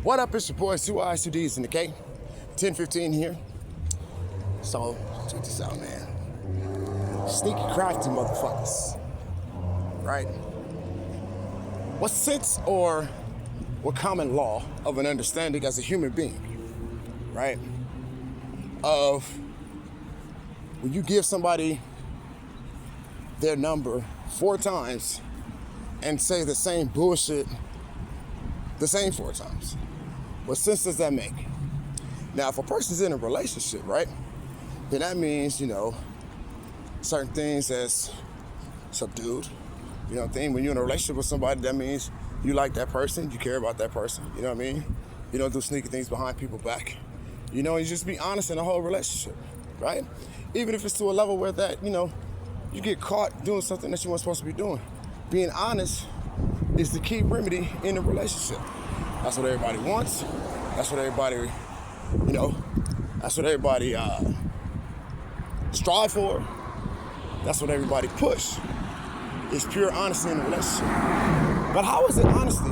What up, it's your boys, 2 I's, 2 D's, and the K. 10:15 here. So, check this out, man. Sneaky, crafty motherfuckers. Right? What sense or what common law of an understanding as a human being, right? Of when you give somebody their number 4 times and say the same bullshit the same 4 times. What sense does that make? Now, if a person's in a relationship, right, then that means, certain things that's subdued. You know what I mean? When you're in a relationship with somebody, that means you like that person, you care about that person. You know what I mean? You don't do sneaky things behind people's back. You just be honest in the whole relationship, right? Even if it's to a level where that, you get caught doing something that you weren't supposed to be doing. Being honest is the key remedy in a relationship. That's what everybody wants. That's what everybody, that's what everybody strive for. That's what everybody push. It's pure honesty in a relationship. But how is it honesty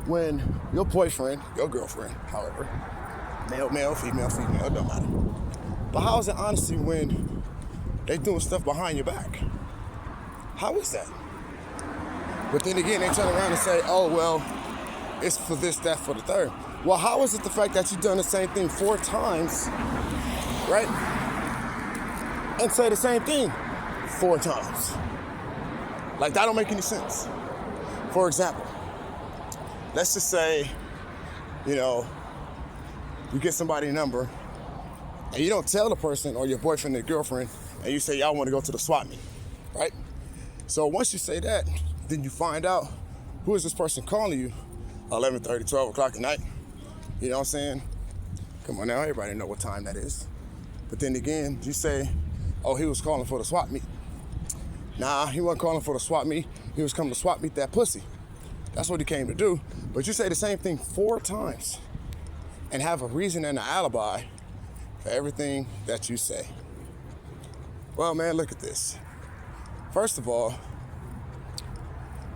when your boyfriend, your girlfriend, however, male, female, it don't matter. But how is it honesty when they doing stuff behind your back? How is that? But then again, they turn around and say, oh, well, it's for this, that, for the third. Well, how is it the fact that you've done the same thing 4 times, right? And say the same thing 4 times? Like, that don't make any sense. For example, let's just say, you get somebody's number and you don't tell the person or your boyfriend or girlfriend and you say, y'all want to go to the swap meet, right? So once you say that, then you find out who is this person calling you 11:30, 12 o'clock at night. You know what I'm saying? Come on now, everybody know what time that is. But then again, you say, oh, he was calling for the swap meet. Nah, he wasn't calling for the swap meet. He was coming to swap meet that pussy. That's what he came to do. But you say the same thing 4 times and have a reason and an alibi for everything that you say. Well, man, look at this. First of all,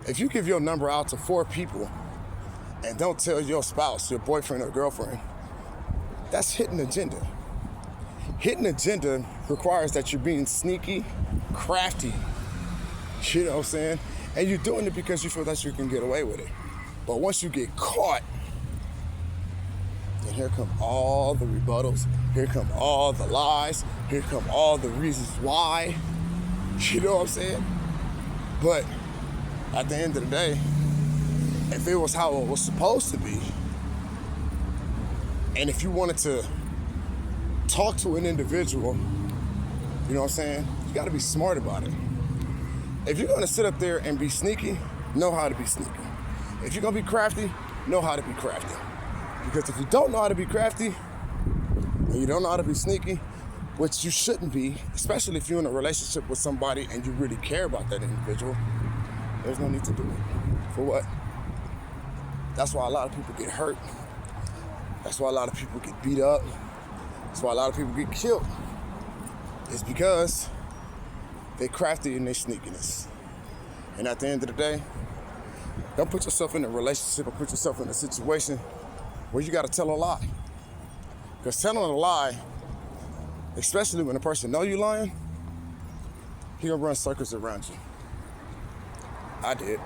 if you give your number out to 4 people and don't tell your spouse, your boyfriend or girlfriend, that's hidden agenda. Hidden agenda requires that you're being sneaky, crafty, you know what I'm saying? And you're doing it because you feel that you can get away with it. But once you get caught, then here come all the rebuttals, here come all the lies, here come all the reasons why, you know what I'm saying? But at the end of the day, if it was how it was supposed to be, and if you wanted to talk to an individual, you know what I'm saying? You gotta be smart about it. If you're gonna sit up there and be sneaky, know how to be sneaky. If you're gonna be crafty, know how to be crafty. Because if you don't know how to be crafty, and you don't know how to be sneaky, which you shouldn't be, especially if you're in a relationship with somebody and you really care about that individual, there's no need to do it. For what? That's why a lot of people get hurt. That's why a lot of people get beat up. That's why a lot of people get killed. It's because they're crafty in their sneakiness. And at the end of the day, don't put yourself in a relationship or put yourself in a situation where you gotta tell a lie. Because telling a lie, especially when a person know you lying, he gonna run circles around you. I did.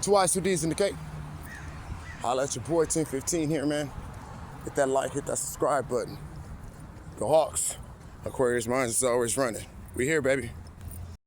2 I's, 2 D's in the K. Holla at your boy, 10:15 here, man. Hit that like, hit that subscribe button. Go Hawks. Aquarius minds is always running. We here, baby.